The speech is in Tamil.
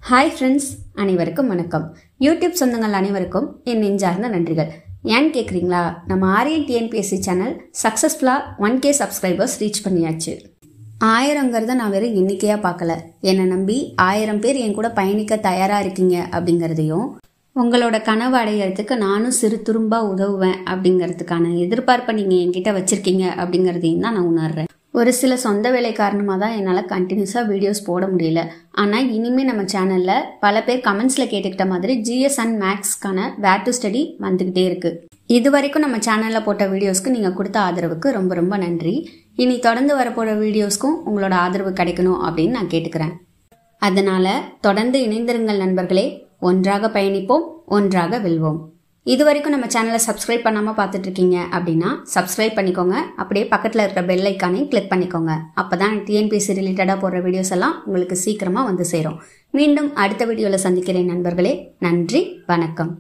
ஹாய் ஃப்ரெண்ட்ஸ், அனைவருக்கும் வணக்கம். யூடியூப் சொந்தங்கள் அனைவருக்கும் என் நெஞ்சார்ந்த நன்றிகள். ஏன்னு கேட்குறீங்களா? நம்ம ஆரியன் டிஎன்பிஎஸ்சி சேனல் சக்ஸஸ்ஃபுல்லாக 1K சப்ஸ்கிரைபர்ஸ் ரீச் பண்ணியாச்சு. 1000ங்கிறத நான் வெறும் எண்ணிக்கையாக பார்க்கல, என்னை நம்பி 1000 பேர் என் கூட பயணிக்க தயாராக இருக்கீங்க அப்படிங்கிறதையும், உங்களோட கனவு அடையிறதுக்கு நானும் சிறு துரும்பாக உதவுவேன் அப்படிங்கிறதுக்கான எதிர்பார்ப்பை நீங்கள் என்கிட்ட வச்சுருக்கீங்க அப்படிங்கிறதையும் தான் நான் உணர்றேன். ஒரு சில சொந்த வேலை காரணமாக தான் என்னால் கண்டினியூஸாக வீடியோஸ் போட முடியல. ஆனால் இனிமேல் நம்ம சேனலில் பல பேர் கமெண்ட்ஸில் கேட்டுக்கிட்ட மாதிரி GS அண்ட் மேக்ஸ்க்கான வேர் டு ஸ்டடி வந்துக்கிட்டே இருக்குது. இது வரைக்கும் நம்ம சேனலில் போட்ட வீடியோஸ்க்கு நீங்கள் கொடுத்த ஆதரவுக்கு ரொம்ப ரொம்ப நன்றி. இனி தொடர்ந்து வரப்போகிற வீடியோஸ்க்கும் உங்களோட ஆதரவு கிடைக்கணும் அப்படின்னு நான் கேட்டுக்கிறேன். அதனால் தொடர்ந்து இணைந்திருங்கள் நண்பர்களே. ஒன்றாக பயணிப்போம், ஒன்றாக வெல்வோம். இது வரைக்கும் நம்ம சேனலை சப்ஸ்கிரைப் பண்ணாமல் பார்த்துட்டு இருக்கீங்க அப்படின்னா சப்ஸ்கிரைப் பண்ணிக்கோங்க. அப்படியே பக்கத்தில் இருக்கிற பெல் ஐக்கானையும் கிளிக் பண்ணிக்கோங்க. அப்போ தான் டிஎன்பிஎஸ்சி ரிலேட்டடாக போடுற வீடியோஸ் எல்லாம் உங்களுக்கு சீக்கிரமாக வந்து சேரும். மீண்டும் அடுத்த வீடியோவில் சந்திக்கிறேன் நண்பர்களே. நன்றி, வணக்கம்.